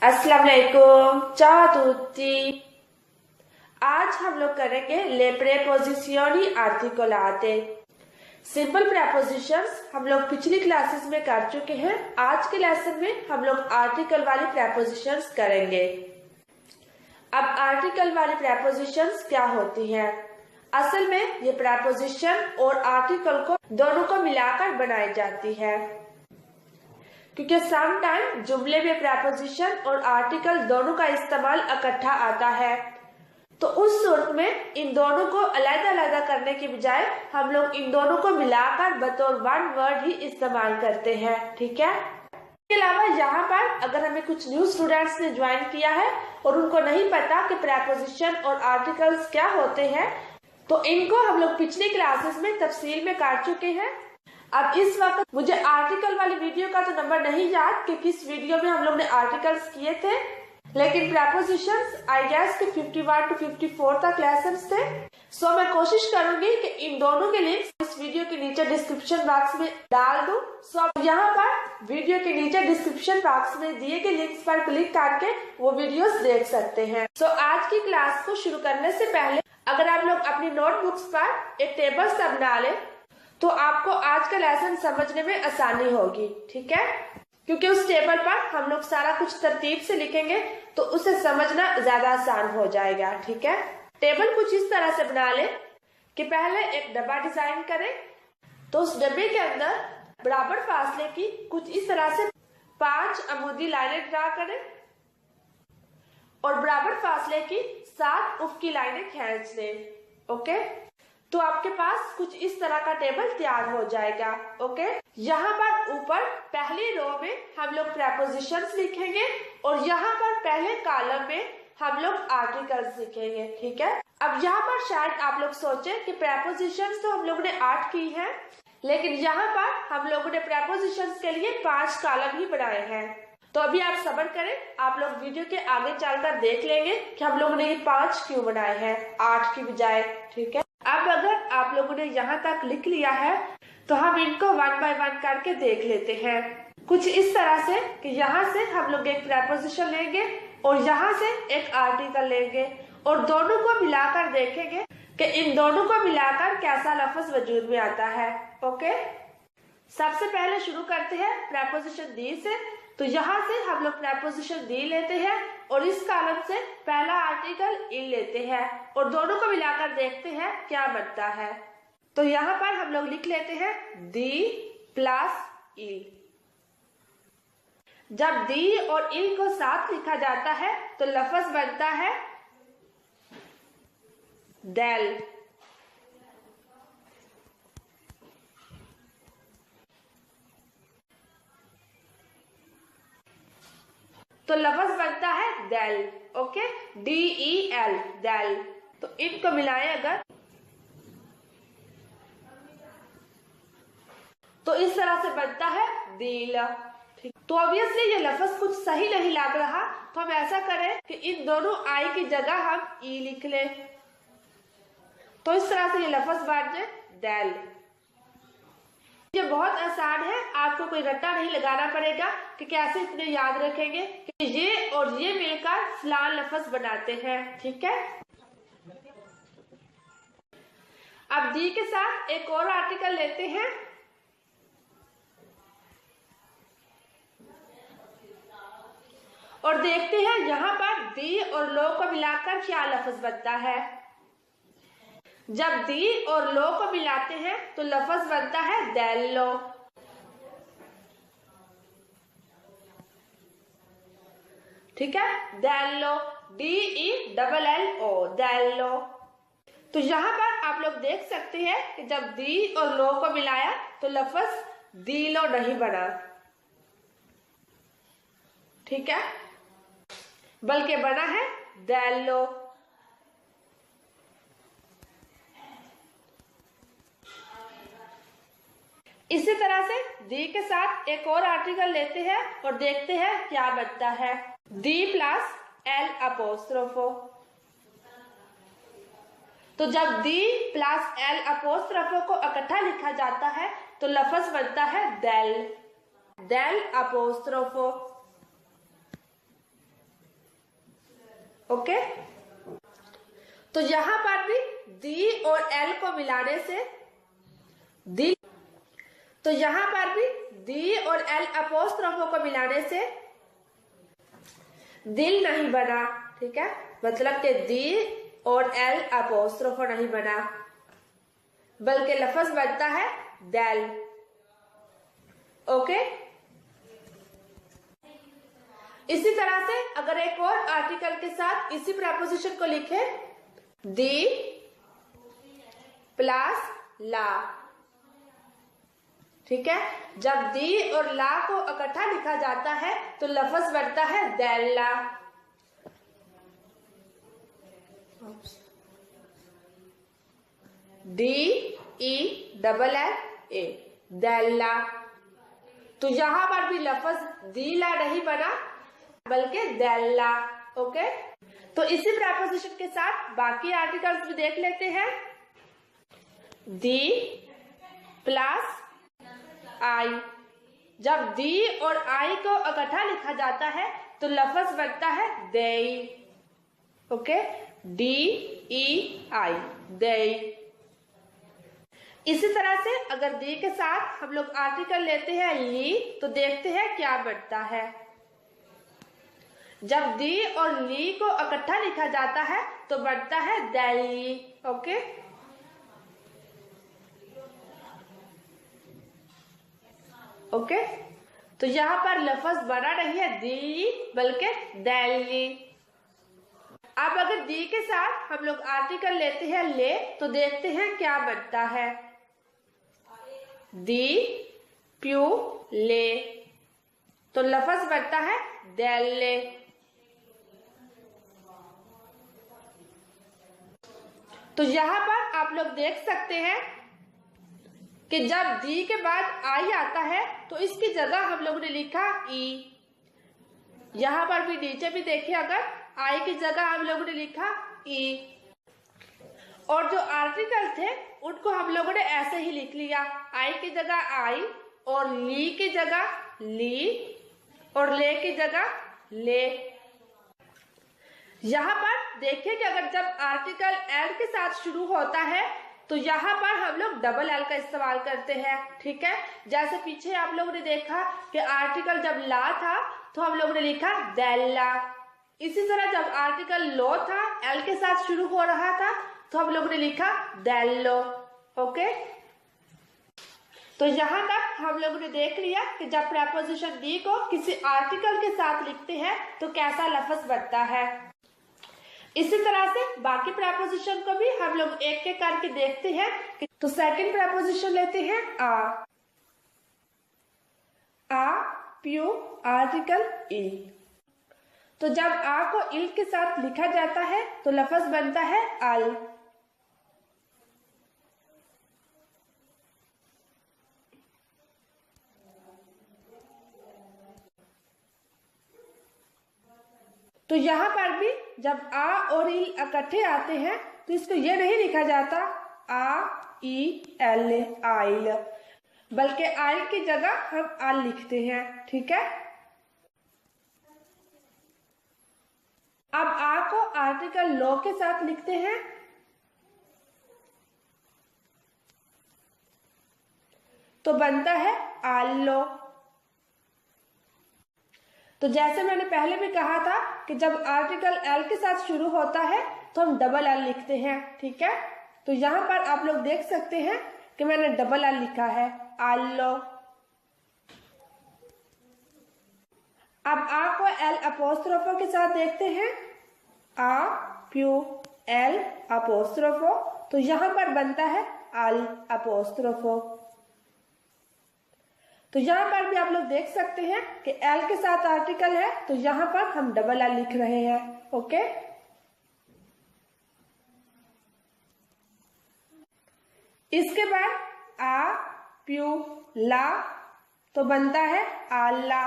अस्सलामुअलैकुम, ciao a tutti। आज हम लोग करेंगे ले प्रेपोजिशियनी आर्टिकोलाते। सिंपल प्रेपोजिशंस हम लोग पिछली क्लासेस में कर चुके हैं। आज के लेसन में हम लोग आर्टिकल वाली प्रेपोजिशंस करेंगे। अब आर्टिकल वाली प्रेपोजिशंस क्या होती हैं? असल में ये प्रेपोजिशन और आर्टिकल को दोनों को मिलाकर बनाई जाती है, क्योंकि सम टाइम जुमले में प्रेपोजिशन और आर्टिकल दोनों का इस्तेमाल इकट्ठा आता है। तो उस सूरत में इन दोनों को अलग-अलग करने के बजाय हम लोग इन दोनों को मिलाकर बतौर वन वर्ड ही इस्तेमाल करते हैं। ठीक है। इसके अलावा यहाँ पर अगर हमें कुछ न्यू स्टूडेंट्स ने ज्वाइन किया है और उनको नहीं पता कि प्रेपोजिशन और आर्टिकल्स क्या होते हैं, तो इनको हम लोग पिछली क्लासेस में तफसील में कर चुके हैं। अब इस वक्त मुझे आर्टिकल वाली वीडियो का तो नंबर नहीं याद कि किस वीडियो में हम लोग ने आर्टिकल्स किए थे, लेकिन प्रेपोजिशंस आई गेस के 51 to 54 तक लेसन्स थे। सो मैं कोशिश करूंगी कि इन दोनों के लिंक्स इस वीडियो के नीचे डिस्क्रिप्शन बॉक्स में डाल दूं। सो यहाँ पर वीडियो के नीचे डिस्क्रिप्शन बॉक्स में दिए गए लिंक्स पर क्लिक करके वो वीडियोस देख सकते हैं। सो आज की क्लास को शुरू करने से पहले अगर आप लोग अपनी नोटबुक्स पर एक टेबल सा बना ले तो आपको आज का लेसन समझने में आसानी होगी। ठीक है, क्योंकि उस टेबल पर हम लोग सारा कुछ तरतीब से लिखेंगे तो उसे समझना ज्यादा आसान हो जाएगा। ठीक है, टेबल कुछ इस तरह से बना ले कि पहले एक डब्बा डिजाइन करें, तो उस डब्बे के अंदर बराबर फासले की कुछ इस तरह से 5 अमूदी लाइनें ड्रा करें और बराबर फासले की 7 उफ़क़ी लाइनें खींच लें। ओके, तो आपके पास कुछ इस तरह का टेबल तैयार हो जाएगा। ओके, यहाँ पर ऊपर पहली रो में हम लोग प्रेपोजिशंस लिखेंगे और यहाँ पर पहले कॉलम में हम लोग आर्टिकल्स लिखेंगे। ठीक है। अब यहाँ पर शायद आप लोग सोचें कि प्रेपोजिशंस तो हम लोग ने 8 की है, लेकिन यहाँ पर हम लोगों ने प्रेपोजिशंस के लिए 5 कॉलम ही बनाए हैं। तो अभी आप सब्र करें, आप लोग वीडियो के आगे चलकर देख लेंगे कि हम लोगों ने ये 5 क्यों बनाए हैं 8 की बजाय। ठीक है। अब अगर आप लोगों ने यहाँ तक लिख लिया है तो हम इनको 1 बाय 1 करके देख लेते हैं। कुछ इस तरह से कि यहाँ से हम लोग एक प्रेपोजिशन लेंगे और यहाँ से एक आर्टिकल लेंगे और दोनों को मिलाकर देखेंगे कि इन दोनों को मिलाकर कैसा लफ्ज वजूद में आता है। ओके, सबसे पहले शुरू करते हैं प्रेपोजिशन दी से। तो यहाँ से हम लोग प्रेपोजिशन दी लेते हैं और इस कॉलम से पहला आर्टिकल इन लेते हैं और दोनों को मिलाकर देखते हैं क्या बनता है। तो यहाँ पर हम लोग लिख लेते हैं दी प्लस इल। जब दी और इल को साथ लिखा जाता है तो लफ्ज बनता है डेल। तो लफ्ज बनता है डेल। Okay, DEL del. तो इनको मिलाएं अगर तो इस तरह से बनता है दिल। ठीक, तो ऑब्वियसली ये लफ्ज कुछ सही नहीं लग रहा, तो हम ऐसा करें कि इन दोनों आई की जगह हम ई लिख लें, तो इस तरह से ये लफ्ज बन जाए डेल। ये बहुत आसान है, आपको कोई रट्टा नहीं लगाना पड़ेगा कि कैसे इतने याद रखेंगे कि ये और ये मिलकर फलान लफ्ज बनाते हैं। ठीक है। अब दी के साथ एक और आर्टिकल लेते हैं और देखते हैं यहाँ पर दी और लो को मिलाकर क्या लफ्ज बनता है। जब दी और लो को मिलाते हैं तो लफ्ज बनता है डेलो। ठीक है, डेलो, DELLO डेलो। तो यहाँ पर आप लोग देख सकते हैं कि जब दी और लो को मिलाया तो लफ्ज दीलो नहीं बना। ठीक है, बल्कि बना है डेलो। इसी तरह से दी के साथ एक और आर्टिकल लेते हैं और देखते हैं क्या बनता है। दी प्लस एल अपोस्ट्रोफो। तो जब दी प्लस एल अपोस्ट्रोफो को इकट्ठा लिखा जाता है तो लफ्ज बनता है डेल। डेल अपोस्ट्रोफो। ओके। तो यहाँ पर भी दी और एल को मिलाने से दी, तो यहाँ पर भी दी और एल अपोस्ट्रोफो को मिलाने से दिल नहीं बना, ठीक है। मतलब कि दी और एल अपोस्ट्रोफो नहीं बना, बल्कि लफ्ज बनता है दिल। ओके। इसी तरह से अगर एक और आर्टिकल के साथ इसी प्रेपोजिशन को लिखे, दी प्लस ला, ठीक है। जब दी और ला को इकट्ठा लिखा जाता है तो लफ्ज बनता है दैला। DELLA, दैला। तो यहां पर भी लफ्ज दीला नहीं बना, बल्कि दैला। ओके। तो इसी प्रेपोजिशन के साथ बाकी आर्टिकल्स भी देख लेते हैं। दी प्लस आई, जब दी और आई को इकट्ठा लिखा जाता है तो लफ्ज बनता है देई। ओके, DEI, देई। इसी तरह से अगर दी के साथ हम लोग आर्टिकल लेते हैं ली, तो देखते हैं क्या बनता है। जब दी और ली को इकट्ठा लिखा जाता है तो बनता है दिल्ली। ओके। ओके। तो यहाँ पर लफ्ज बना नहीं है दिल्ली, बल्कि दिल्ली। अब अगर दी के साथ हम लोग आर्टिकल लेते हैं ले, तो देखते हैं क्या बनता है। दी प्यू ले, तो लफ्ज बनता है दिल्ली। तो यहाँ पर आप लोग देख सकते हैं कि जब दी के बाद आई आता है तो इसकी जगह हम लोगों ने लिखा ई। यहाँ पर भी नीचे भी देखिए, अगर आई की जगह हम लोगों ने लिखा ई, और जो आर्टिकल थे उनको हम लोगों ने ऐसे ही लिख लिया, आई की जगह आई, और ली की जगह ली, और ले की जगह ले। यहाँ पर देखिए कि अगर जब आर्टिकल एल के साथ शुरू होता है तो यहाँ पर हम लोग डबल एल का इस्तेमाल करते हैं, ठीक है। जैसे पीछे आप लोगों ने देखा कि आर्टिकल जब ला था तो हम लोगों ने लिखा दैला। इसी तरह जब आर्टिकल लो था, एल के साथ शुरू हो रहा था, तो हम लोगों ने लिखा दैलो। ओके। तो यहाँ तक हम लोगों ने देख लिया कि जब प्रेपोजिशन दी को किसी आर्टिकल के साथ लिखते हैं तो कैसा लफ्ज बनता है। इसी तरह से बाकी प्रेपोजिशन को भी हम लोग एक एक करके देखते हैं। तो सेकंड प्रेपोजिशन लेते हैं आ प्यू आर्टिकल ई। तो जब आ को इल के साथ लिखा जाता है तो लफ्ज बनता है अल। तो यहाँ पर भी जब आ और इल इकट्ठे आते हैं तो इसको ये नहीं लिखा जाता AEL, आइल, बल्कि आइल की जगह हम आल लिखते हैं, ठीक है। अब आ को आर्टिकल लो के साथ लिखते हैं तो बनता है आल्लो। तो जैसे मैंने पहले भी कहा था कि जब आर्टिकल एल के साथ शुरू होता है तो हम डबल एल लिखते हैं, ठीक है। तो यहाँ पर आप लोग देख सकते हैं कि मैंने डबल एल लिखा है, आल्लो। अब आ को एल अपोस्ट्रोफो के साथ देखते हैं, आ प्यू एल अपोस्ट्रोफो, तो यहाँ पर बनता है अल अपोस्ट्रोफो। तो यहाँ पर भी आप लोग देख सकते हैं कि एल के साथ आर्टिकल है तो यहाँ पर हम डबल एल लिख रहे हैं, ओके। इसके बाद आ प्यू ला, तो बनता है आल्ला।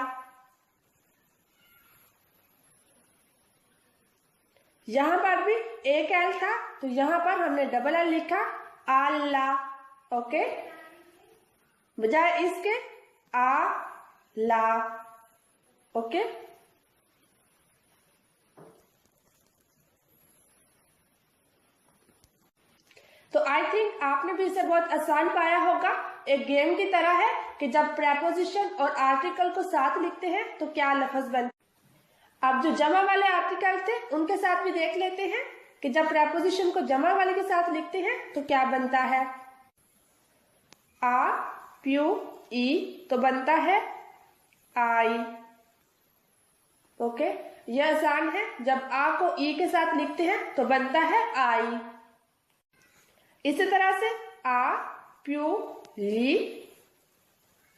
यहाँ पर भी एक एल था तो यहाँ पर हमने डबल एल लिखा, आल्ला, ओके। बजाय इसके आ ला, ओके। तो आई थिंक आपने भी इसे बहुत आसान पाया होगा। एक गेम की तरह है कि जब प्रेपोजिशन और आर्टिकल को साथ लिखते हैं तो क्या लफ्ज बनता है। अब जो जमा वाले आर्टिकल थे उनके साथ भी देख लेते हैं कि जब प्रेपोजिशन को जमा वाले के साथ लिखते हैं तो क्या बनता है। आ प्यू ई तो बनता है आई। ओके, यह आसान है। जब आ को ई के साथ लिखते हैं तो बनता है आई। इसी तरह से आ प्यू ली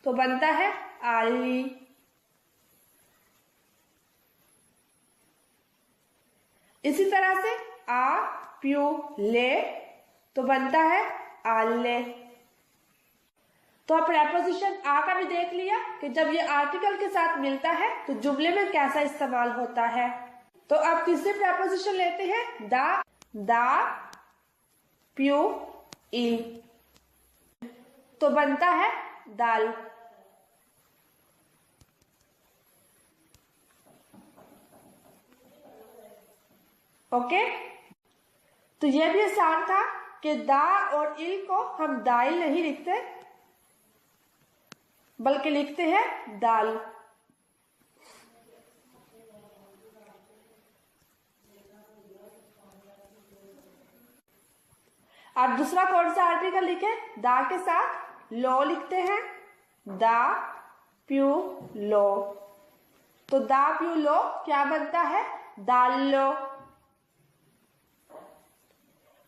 तो बनता है आली। इसी तरह से आ प्यू ले तो बनता है आले। तो अब प्रेपोजिशन आ का भी देख लिया कि जब ये आर्टिकल के साथ मिलता है तो जुमले में कैसा इस्तेमाल होता है। तो अब तीसरे प्रेपोजिशन लेते हैं दा प्यू ई तो बनता है दाल। ओके, तो यह भी आसान था कि दा और इल को हम दाल नहीं लिखते बल्कि लिखते हैं दाल। अब दूसरा कौन सा आर्टिकल लिखे। दा के साथ लो लिखते हैं, दा प्यू लो तो दा प्यू लो क्या बनता है, दाल लो।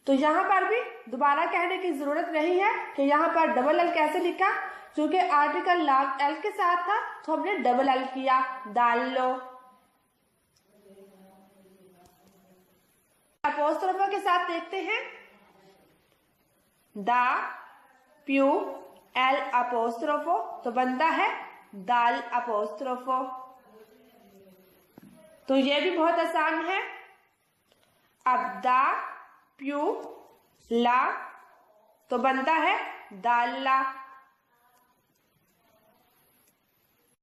तो यहां पर भी दोबारा कहने की जरूरत नहीं है कि यहां पर डबल एल कैसे लिखा, क्योंकि आर्टिकल लॉन्ग एल के साथ था तो हमने डबल एल किया, दाल लो। अपोस्ट्रोफो के साथ देखते हैं, दा प्यू एल अपोस्ट्रोफो तो बनता है दाल अपोस्ट्रोफो। तो ये भी बहुत आसान है। अब दा प्यू ला तो बनता है दाल ला।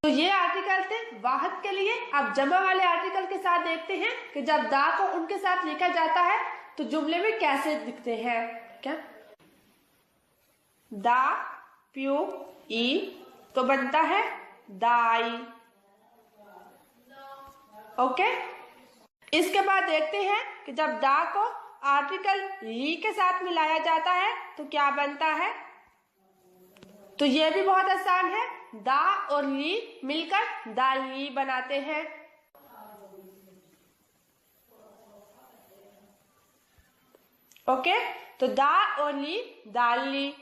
तो ये आर्टिकल थे वाहद के लिए। अब जमा वाले आर्टिकल के साथ देखते हैं कि जब दा को उनके साथ लिखा जाता है तो जुमले में कैसे दिखते हैं। क्या दा प्यू ई तो बनता है दाई। ओके, इसके बाद देखते हैं कि जब दा को आर्टिकल ली के साथ मिलाया जाता है तो क्या बनता है। तो यह भी बहुत आसान है। दा और ली मिलकर दाली बनाते हैं। ओके, तो दा और ली दाली।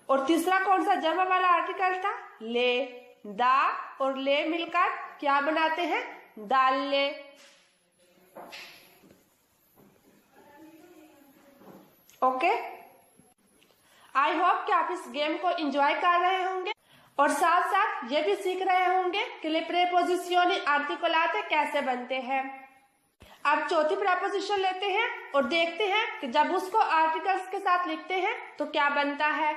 और तीसरा कौन सा जमा वाला आर्टिकल था, ले। दा और ले मिलकर क्या बनाते हैं, दाल ले। ओके, आई होप कि आप इस गेम को एंजॉय कर रहे होंगे और साथ साथ ये भी सीख रहे होंगे कि ले प्रेपोजिशनी आर्टिकुलाते कैसे बनते हैं। अब चौथी प्रेपोजिशन लेते हैं और देखते हैं कि जब उसको आर्टिकल्स के साथ लिखते हैं तो क्या बनता है।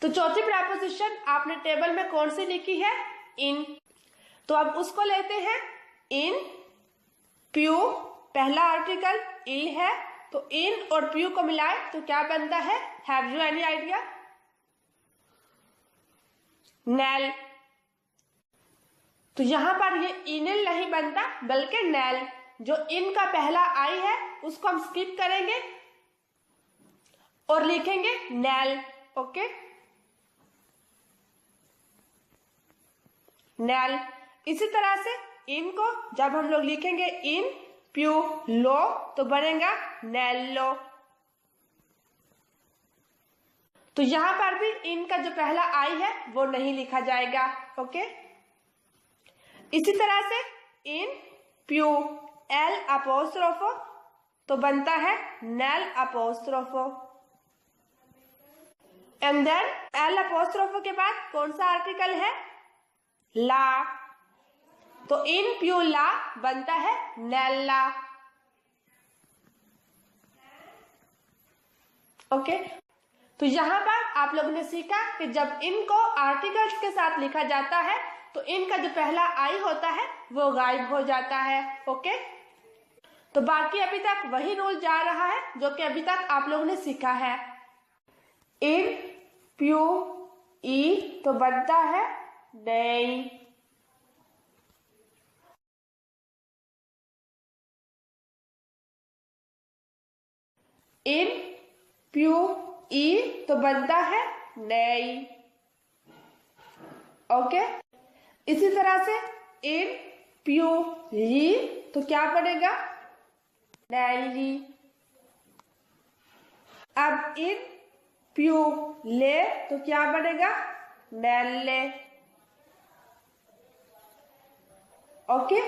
तो चौथी प्रेपोजिशन आपने टेबल में कौन सी लिखी है, इन। तो अब उसको लेते हैं, इन प्यू पहला आर्टिकल इल है तो इन और प्यू को मिलाए तो क्या बनता है, have you any idea, nail. तो यहां पर ये इनिल नहीं बनता बल्कि नेल। जो इन का पहला आई है उसको हम स्किप करेंगे और लिखेंगे नेल। Okay, nail. इसी तरह से इन को जब हम लोग लिखेंगे इन प्यू लो तो बनेगा नेलो। तो यहां पर भी इन का जो पहला आई है वो नहीं लिखा जाएगा। ओके, इसी तरह से इन प्यू एल अपोस्ट्रोफो तो बनता है नेल अपोस्ट्रोफो। एंड देन एल अपोस्ट्रोफो के बाद कौन सा आर्टिकल है, ला। तो इन प्यू ला बनता है नेला। ओके, तो यहां पर आप लोगों ने सीखा कि जब इनको आर्टिकल्स के साथ लिखा जाता है तो इनका जो पहला आई होता है वो गायब हो जाता है। ओके, तो बाकी अभी तक वही रूल जा रहा है जो कि अभी तक आप लोगों ने सीखा है। इन प्यू ई तो बनता है नहीं। इन प्यू ई तो बनता है नहीं। ओके, इसी तरह से इन प्यू ली तो क्या बनेगा? नैली। अब इन प्यू ले तो क्या बनेगा? नैले। ओके,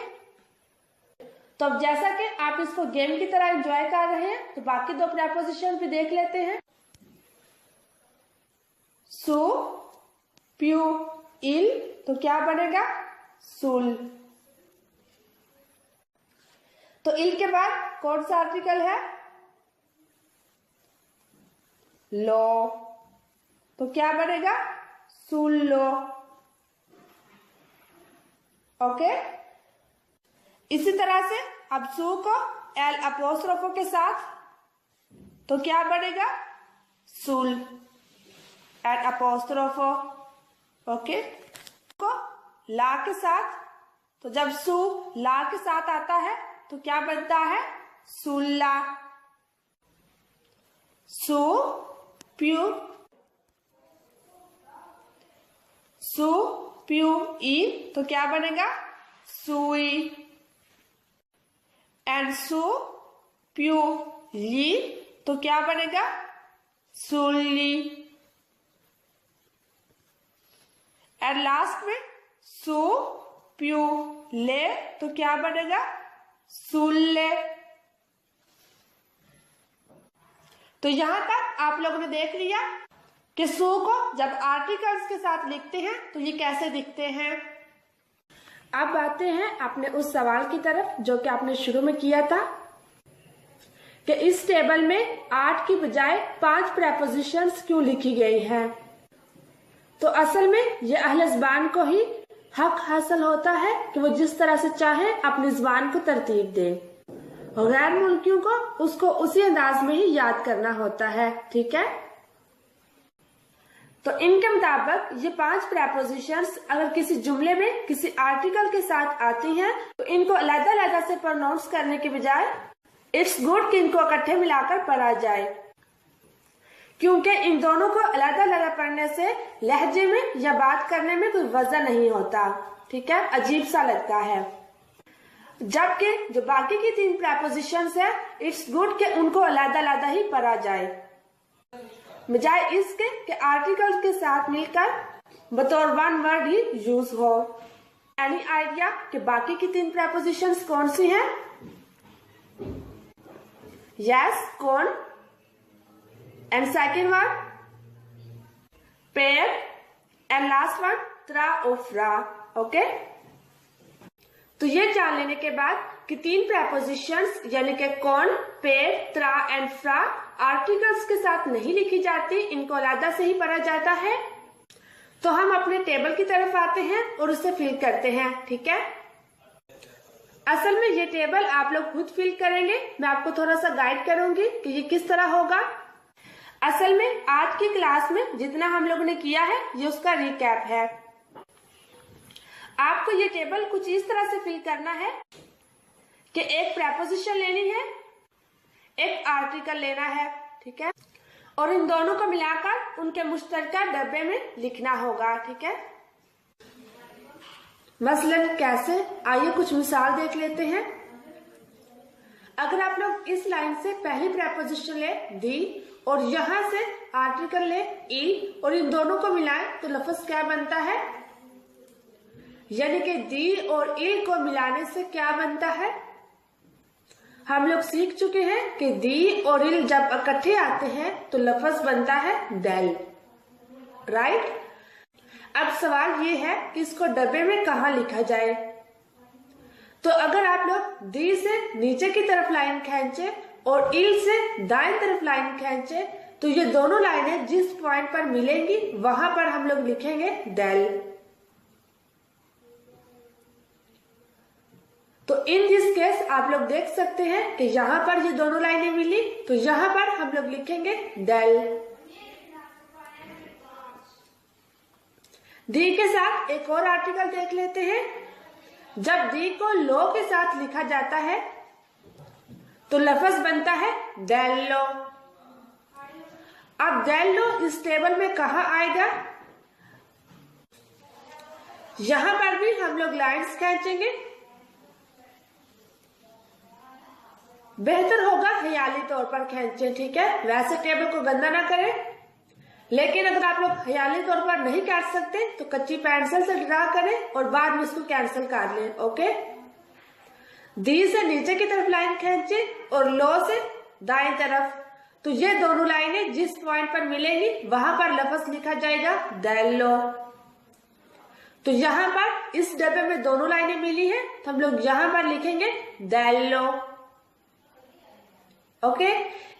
तो अब जैसा कि आप इसको गेम की तरह एंजॉय कर रहे हैं तो बाकी दो प्रेपोजिशन भी देख लेते हैं। सु प्यू इल तो क्या बनेगा? सुल। तो इल के बाद कौन सा आर्टिकल है? लो। तो क्या बनेगा? सुल्लो। ओके, इसी तरह से अब सु को एल अपोस्ट्रोफो के साथ तो क्या बनेगा? सुल एल अपोस्ट्रोफो। ओके, को ला के साथ तो जब सु ला के साथ आता है तो क्या बनता है? सुल्ला। सु प्यू ई तो क्या बनेगा? सुई। एंड सु प्यू ली तो क्या बनेगा? सुल्ली। एंड लास्ट में सु प्यू ले तो क्या बनेगा? सुल्ले। तो यहां तक आप लोगों ने देख लिया कि सु को जब आर्टिकल्स के साथ लिखते हैं तो ये कैसे दिखते हैं। अब आते हैं अपने उस सवाल की तरफ जो कि आपने शुरू में किया था कि इस टेबल में 8 की बजाय 5 प्रेपोजिशंस क्यों लिखी गई हैं। तो असल में ये अहले ज़बान को ही हक हासिल होता है कि वो जिस तरह से चाहे अपनी ज़बान को तरतीब दे और गैर मुल्कियों को उसको उसी अंदाज में ही याद करना होता है। ठीक है, तो इनके मुताबिक ये 5 प्रेपोजिशंस अगर किसी जुमले में किसी आर्टिकल के साथ आती हैं तो इनको अलग-अलग से प्रोनाउंस करने के बजाय इट्स गुड कि इनको इकट्ठे मिलाकर पढ़ा जाए, क्योंकि इन दोनों को अलग-अलग पढ़ने से लहजे में या बात करने में कोई वजन नहीं होता। ठीक है, अजीब सा लगता है। जबकि जो बाकी की 3 प्रेपोजिशंस है इट्स गुड के उनको अलग-अलग ही पढ़ा जाए, बजाय इसके कि आर्टिकल के साथ मिलकर बतौर वन वर्ड ही यूज हो। एनी आइडिया कि बाकी की 3 प्रेपोजिशंस कौन सी हैं? यस, कौन? And second one pair and last one त्रा और फ्रा। ओके, तो ये जान लेने के बाद कि 3 प्रेपोजिशंस यानी कि कौन, पेयर, त्रा एंड फ्रा आर्टिकल्स के साथ नहीं लिखी जाती, इनको अलग से ही पढ़ा जाता है, तो हम अपने टेबल की तरफ आते हैं और उसे फिल करते हैं। ठीक है, असल में ये टेबल आप लोग खुद फिल करेंगे, मैं आपको थोड़ा सा गाइड करूंगी कि ये किस तरह होगा। असल में आज की क्लास में जितना हम लोगों ने किया है ये उसका रिकैप है। आपको ये टेबल कुछ इस तरह से फिल करना है कि एक प्रेपोजिशन लेनी है, एक आर्टिकल लेना है। ठीक है, और इन दोनों को मिलाकर उनके मुश्तरका डब्बे में लिखना होगा। ठीक है, मसलन कैसे, आइए कुछ मिसाल देख लेते हैं। अगर आप लोग इस लाइन से पहली प्रेपोजिशन ले दी और यहां से आर्टिकल ले ई और इन दोनों को मिलाएं तो लफ्ज क्या बनता है? यानी कि दी और इल को मिलाने से क्या बनता है? हम लोग सीख चुके हैं कि दी और इल जब इकट्ठे आते हैं तो लफ्ज बनता है डेल। राइट, अब सवाल ये है कि इसको डब्बे में कहाँ लिखा जाए। तो अगर आप लोग दी से नीचे की तरफ लाइन खींचे और इल से दाएं तरफ लाइन खींचे तो ये दोनों लाइनें जिस पॉइंट पर मिलेंगी वहां पर हम लोग लिखेंगे डेल। तो इन दिस केस आप लोग देख सकते हैं कि यहाँ पर ये दोनों लाइनें मिली, तो यहाँ पर हम लोग लिखेंगे डेल। दी के साथ एक और आर्टिकल देख लेते हैं। जब दी को लो के साथ लिखा जाता है तो लफ्ज बनता है डेल लो। अब डेल लो इस टेबल में कहा आएगा? यहां पर भी हम लोग लाइन्स खींचेंगे। बेहतर होगा ख्याली तौर पर खींचें, ठीक है? वैसे टेबल को गंदा ना करें, लेकिन अगर आप लोग ख्याली तौर पर नहीं काट सकते तो कच्ची पेंसिल से ड्रा करें और बाद में इसको कैंसिल कर लें। ओके, दी से नीचे की तरफ लाइन खींचें और लो से दाएं तरफ। तो ये दोनों लाइनें जिस पॉइंट पर मिलेंगी वहां पर लफ्ज लिखा जाएगा डेल लो। तो यहाँ पर इस डब्बे में दोनों लाइनें मिली हैं, तो हम लोग यहाँ पर लिखेंगे डेल लो। ओके,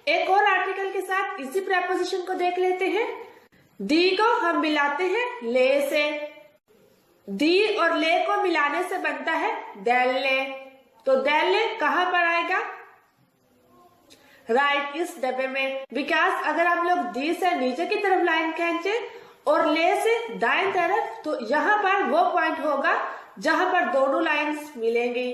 एक और आर्टिकल के साथ इसी प्रेपोजिशन को देख लेते हैं। दी को हम मिलाते हैं ले से। दी और ले को मिलाने से बनता है डेले। तो डेले कहां पर आएगा? राइट, इस डब्बे में। बिकॉज अगर हम लोग दी से नीचे की तरफ लाइन खींचे और ले से दाएं तरफ, तो यहाँ पर वो पॉइंट होगा जहां पर दोनों लाइंस मिलेंगी।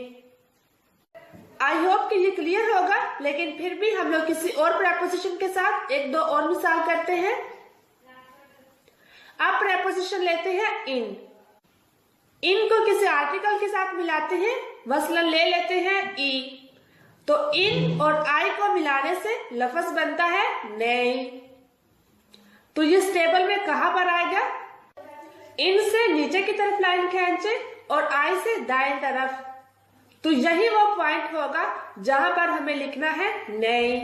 आई होप कि ये क्लियर होगा, लेकिन फिर भी हम लोग किसी और प्रेपोजिशन के साथ एक दो और मिसाल करते हैं। अब प्रेपोजिशन लेते हैं इन। इन को किसी आर्टिकल के साथ मिलाते हैं, मसलन ले लेते हैं ई। तो इन और आई को मिलाने से लफ्ज बनता है नई। तो ये टेबल में कहां पर आएगा? इन से नीचे की तरफ लाइन खींचे और आई से दाएं तरफ। तो यही वो पॉइंट होगा जहां पर हमें लिखना है नई।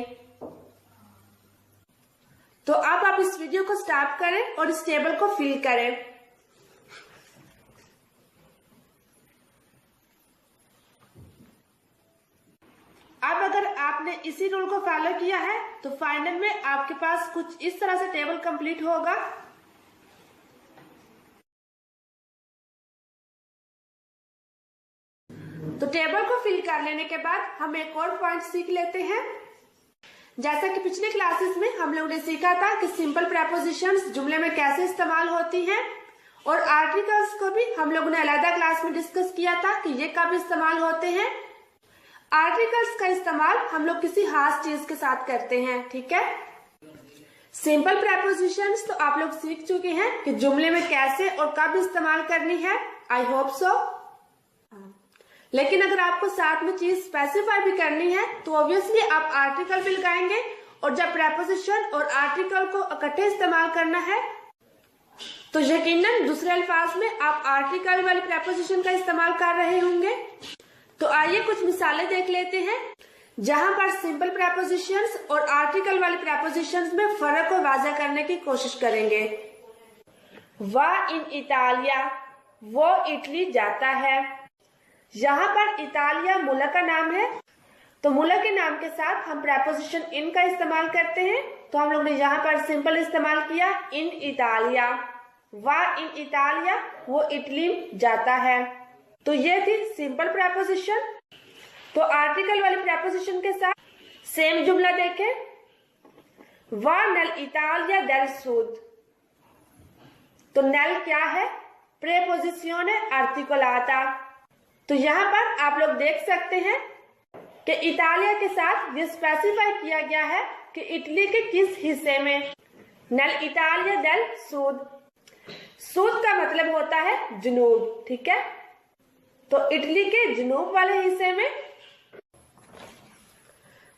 तो अब आप इस वीडियो को स्टॉप करें और इस टेबल को फिल करें। अब अगर आपने इसी रूल को फॉलो किया है तो फाइनल में आपके पास कुछ इस तरह से टेबल कंप्लीट होगा। तो टेबल को फिल कर लेने के बाद हम एक और पॉइंट सीख लेते हैं। जैसा कि पिछले क्लासेस में हम लोगों ने सीखा था कि सिंपल प्रेपोजिशंस जुमले में कैसे इस्तेमाल होती हैं, और आर्टिकल्स को भी हम लोगों ने अलग क्लास में डिस्कस किया था कि ये कब इस्तेमाल होते हैं। आर्टिकल्स का इस्तेमाल हम लोग किसी खास चीज के साथ करते हैं, ठीक है? सिंपल प्रेपोजिशंस तो आप लोग सीख चुके हैं कि जुमले में कैसे और कब इस्तेमाल करनी है। I hope so. लेकिन अगर आपको साथ में चीज स्पेसिफाई भी करनी है तो ऑब्वियसली आप आर्टिकल भी लगाएंगे, और जब प्रेपोजिशन और आर्टिकल को इकट्ठे इस्तेमाल करना है तो यकीनन दूसरे अल्फाज में आप आर्टिकल वाले प्रेपोजिशन का इस्तेमाल कर रहे होंगे। तो आइए कुछ मिसालें देख लेते हैं जहां पर सिंपल प्रेपोजिशंस और आर्टिकल वाले प्रेपोजिशंस में फर्क को वाज़ा करने की कोशिश करेंगे। वह इन इतालिया, वो इटली जाता है। यहाँ पर इतालिया मुल्क का नाम है, तो मुल्क के नाम के साथ हम प्रेपोजिशन इन का इस्तेमाल करते हैं। तो हम लोग ने यहाँ पर सिंपल इस्तेमाल किया इन इतालिया। वह इन इतालिया, वो इटली जाता है। तो ये थी सिंपल प्रेपोजिशन। तो आर्टिकल वाले प्रेपोजिशन के साथ सेम जुमला देखें। वह नल इतालिया del Sud। तो नल क्या है? प्रेपोजिशियोने आर्टिकोलाता। तो यहाँ पर आप लोग देख सकते हैं कि इतालिया के साथ ये स्पेसिफाई किया गया है कि इटली के किस हिस्से में। नल इतालिया del Sud। सूद का मतलब होता है जनूब, ठीक है? तो इटली के जनूब वाले हिस्से में।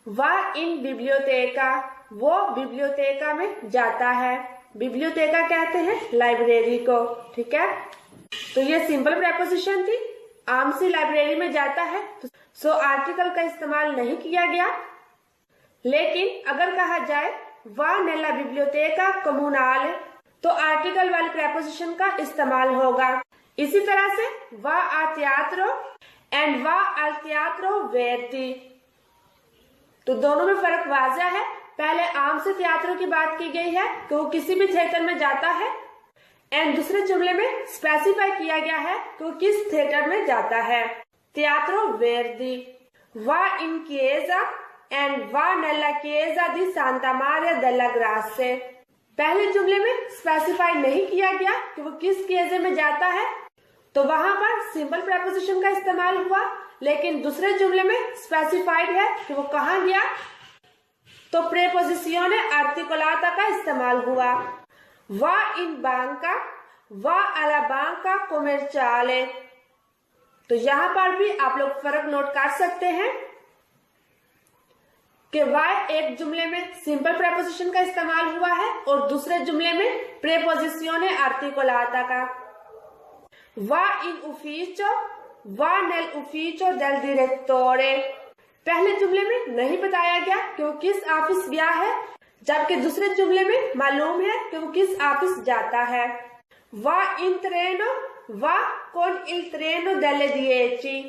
वह इन बिब्लियोतेका, वो बिब्लियोतेका में जाता है। बिब्लियोतेका कहते हैं लाइब्रेरी को, ठीक है? तो ये सिंपल प्रेपोजिशन थी। आम सी लाइब्रेरी में जाता है, सो आर्टिकल का इस्तेमाल नहीं किया गया। लेकिन अगर कहा जाए वह नेला बिब्लियोतेका कम्युनाल, तो आर्टिकल वाले प्रेपोजिशन का इस्तेमाल होगा। इसी तरह से वह आ teatro एंड वह al teatro verdi। तो दोनों में फर्क वाज़ा है। पहले आम से थिएटर की बात की गई है कि वो किसी भी थिएटर में जाता है, एंड दूसरे जुमले में स्पेसिफाई किया गया है कि वो किस थिएटर में जाता है। teatro verdi, va in chiesa and va nella chiesa di Santa Maria della Grazie। पहले जुमले में स्पेसिफाई नहीं किया गया कि वो किस केजे में जाता है, तो वहां पर सिंपल प्रेपोजिशन का इस्तेमाल हुआ, लेकिन दूसरे जुमले में स्पेसिफाइड है कि वो कहाँ गया, तो प्रेपोजिशियोने आर्टिकुलाता का इस्तेमाल हुआ। वा इन banca, वा alla banca commerciale। तो यहाँ पर भी आप लोग फर्क नोट कर सकते हैं कि वाई एक जुमले में सिंपल प्रेपोजिशन का इस्तेमाल हुआ है और दूसरे जुमले में प्रेपोजिशियोने आर्टिकुलाता का। वा इन ufficio, वा nel ufficio del direttore। पहले जुमले में नहीं बताया गया कि वो किस ऑफिस गया है, जबकि दूसरे जुमले में मालूम है कि वो किस ऑफिस जाता है। वा इन treno, वा con il treno delle 10।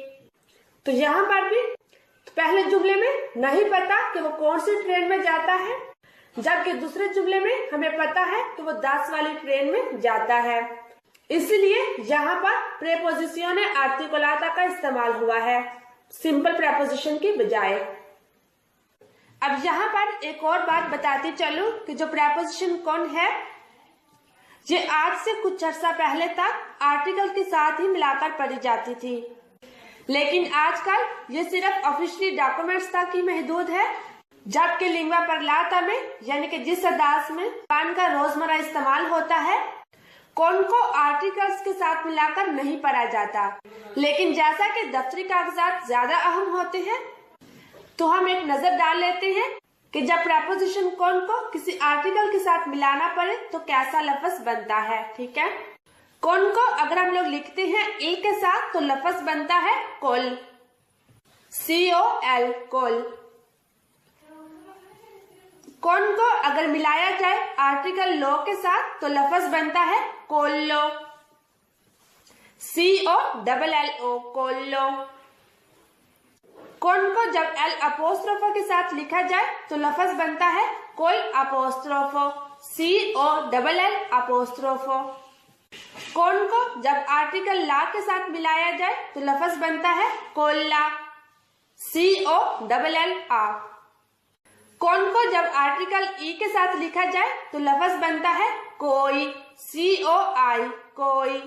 तो यहाँ पर भी पहले जुमले में नहीं पता कि वो कौन सी ट्रेन में जाता है, जबकि दूसरे जुमले में हमें पता है कि वो 10 वाली ट्रेन में जाता है। इसलिए यहाँ पर प्रेपोजिशियोने आर्टिकुलाता का इस्तेमाल हुआ है सिंपल प्रेपोजिशन की बजाय। अब यहाँ पर एक और बात बताती चलूं कि जो प्रेपोजिशन कौन है, ये आज से कुछ अर्सा पहले तक आर्टिकल के साथ ही मिलाकर पढ़ी जाती थी, लेकिन आजकल ये सिर्फ ऑफिशियली डॉक्यूमेंट्स तक ही महदूद है, जबकि लिंग्वा परलाता में यानी कि जिस अंदाज में कौन का रोजमर्रा इस्तेमाल होता है, कौन को आर्टिकल्स के साथ मिलाकर नहीं पढ़ा जाता। लेकिन जैसा कि दफ्तरी कागजात ज्यादा अहम होते हैं, तो हम एक नजर डाल लेते हैं कि जब प्रेपोजिशन कौन को किसी आर्टिकल के साथ मिलाना पड़े तो कैसा लफ्ज बनता है। ठीक है, कौन को अगर हम लोग लिखते हैं इल के साथ तो लफ्ज बनता है कोल, COL कोल। कौन को अगर मिलाया जाए आर्टिकल लो के साथ तो लफ्ज बनता है कोल्लो, COLLO कोल्लो। कौन को जब एल अपोस्ट्रोफो के साथ लिखा जाए तो लफ्ज बनता है कोल अपोस्ट्रोफो, COLL अपोस्ट्रोफो। कौन को जब आर्टिकल ला के साथ मिलाया जाए तो लफ्ज बनता है कोल्ला, COLLA। कौन को जब आर्टिकल ई के साथ लिखा जाए तो लफ्ज बनता है कोई, COI कोई।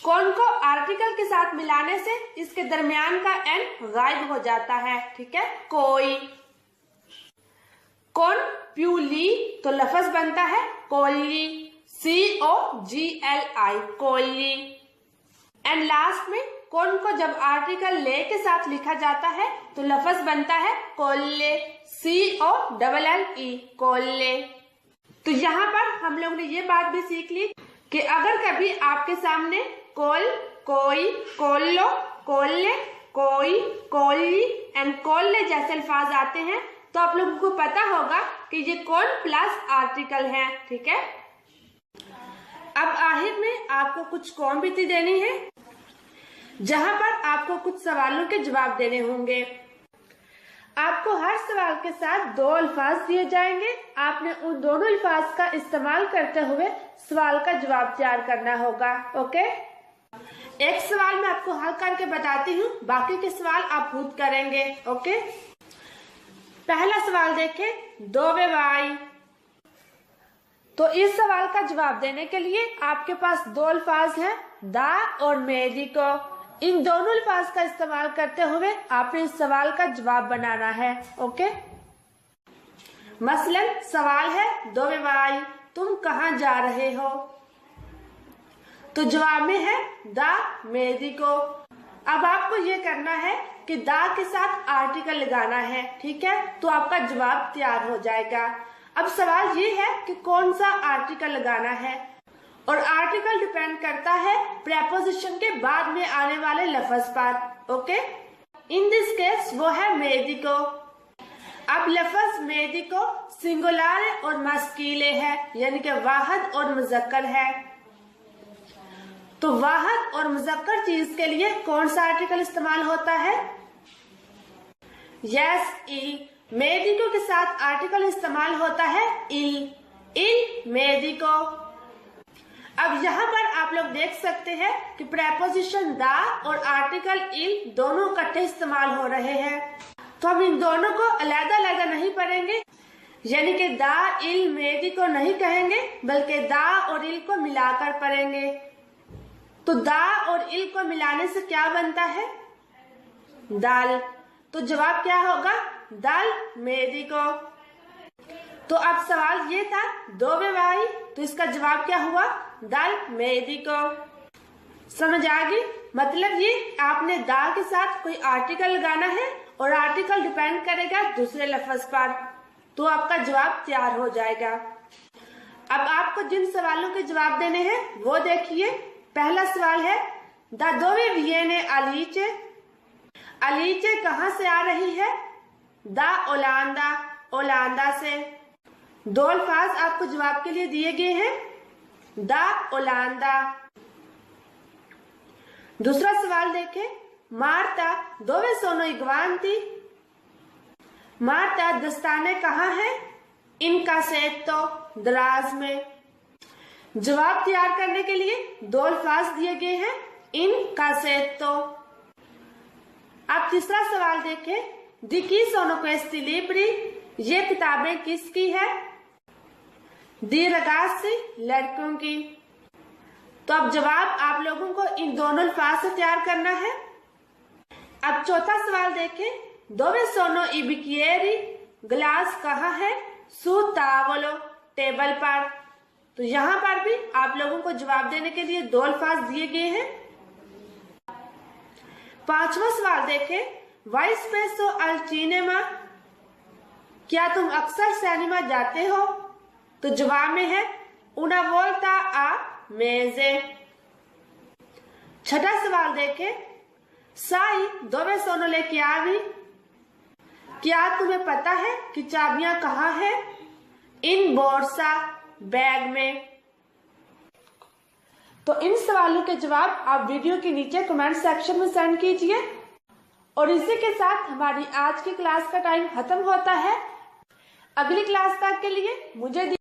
कौन को आर्टिकल के साथ मिलाने से इसके दरमियान का एन गायब हो जाता है। ठीक है, कोई। कौन प्यूली तो लफ्ज बनता है कोयली, COGLI कोयली। एंड लास्ट में कौन को जब आर्टिकल ले के साथ लिखा जाता है तो लफ्ज बनता है कोल्ले, COLLE कोल्ले। तो यहाँ पर हम लोग ने ये बात भी सीख ली कि अगर कभी आपके सामने कोल, कोई, कोल्लो, कोल्ले, कोई, कोल्ली एंड कोल्ले जैसे अल्फाज आते हैं तो आप लोगों को पता होगा कि ये कौन प्लस आर्टिकल है। ठीक है, अब आखिर में आपको कुछ कॉम्पिटी देनी है, जहां पर आपको कुछ सवालों के जवाब देने होंगे। आपको हर सवाल के साथ 2 अल्फाज दिए जाएंगे, आपने उन दोनों अल्फाज का इस्तेमाल करते हुए सवाल का जवाब तैयार करना होगा। ओके, एक सवाल मैं आपको हल करके बताती हूँ, बाकी के सवाल आप खुद करेंगे। ओके, पहला सवाल देखें, दोवे वाई। तो इस सवाल का जवाब देने के लिए आपके पास 2 अल्फाज हैं, दा और मेडिको। इन दोनों अल्फाज का इस्तेमाल करते हुए आपने इस सवाल का जवाब बनाना है। ओके, मसलन सवाल है, दोवे वाई, तुम कहाँ जा रहे हो? तो जवाब में है दा मेडिको। अब आपको ये करना है कि दा के साथ आर्टिकल लगाना है। ठीक है, तो आपका जवाब तैयार हो जाएगा। अब सवाल ये है कि कौन सा आर्टिकल लगाना है, और आर्टिकल डिपेंड करता है प्रेपोजिशन के बाद में आने वाले लफ्ज पर। ओके, इन दिस केस वो है मेडिको। अब लफ्ज मेडिको सिंगुलर और मस्कीले है, यानी कि वाहद और मुजक्कर है। तो वाहद और मुजक्कर चीज के लिए कौन सा आर्टिकल इस्तेमाल होता है? यस, ई। मेडिको के साथ आर्टिकल इस्तेमाल होता है इल, इल मेडिको। अब यहाँ पर आप लोग देख सकते हैं कि प्रेपोजिशन द और आर्टिकल इल दोनों इकट्ठे इस्तेमाल हो रहे हैं। तो हम इन दोनों को अलग-अलग नहीं पढ़ेंगे, यानी कि द इल मेदी को नहीं कहेंगे बल्कि द और इल को मिलाकर पढ़ेंगे। तो द और इल को मिलाने से क्या बनता है? दाल। तो जवाब क्या होगा? दाल मेदी को। तो अब सवाल ये था दो भाई, तो इसका जवाब क्या हुआ? दाल मेदी को। समझ आ गई? मतलब ये आपने दा के साथ कोई आर्टिकल लगाना है और आर्टिकल डिपेंड करेगा दूसरे लफ्ज पर, तो आपका जवाब तैयार हो जाएगा। अब आपको जिन सवालों के जवाब देने हैं वो देखिए। पहला सवाल है द दोवे वियेने अलीचे। अलीचे कहाँ से आ रही है? द ओलांदा, ओलांदा से। दो अल्फाज आपको जवाब के लिए दिए गए हैं, द ओलांदा। दूसरा सवाल देखें, मार्ता दोवे सोनो इगवांती। मार्ता दस्ताने कहाँ है? इनका सेतो, दराज में। जवाब तैयार करने के लिए दो अल्फाज दिए गए हैं, इनका सेतो। अब तीसरा सवाल देखें, दी की सोनो क्वेस्टी लिब्री। ये किताबें किसकी है? दी रगासी, लड़कों की। तो अब जवाब आप लोगों को इन दोनों अल्फाज से तैयार करना है। अब चौथा सवाल देखें, दोवे सोनो इबिकिएरी। गिलास कहाँ है? सू तावलो, टेबल पर। तो यहाँ पर भी आप लोगों को जवाब देने के लिए दो अल्फाज दिए गए हैं। पांचवा सवाल देखें, वाई स्पेसो अल सिनेमा। क्या तुम अक्सर सिनेमा जाते हो? तो जवाब में है उना वोल्टा आ मेजे। छठा सवाल देखें, साई दोवे सोनो लेके आवी। क्या तुम्हें पता है कि चाबियां कहाँ है? इन बोर्सा, बैग में। तो इन सवालों के जवाब आप वीडियो के नीचे कमेंट सेक्शन में सेंड कीजिए। और इसी के साथ हमारी आज की क्लास का टाइम खत्म होता है। अगली क्लास तक के लिए मुझे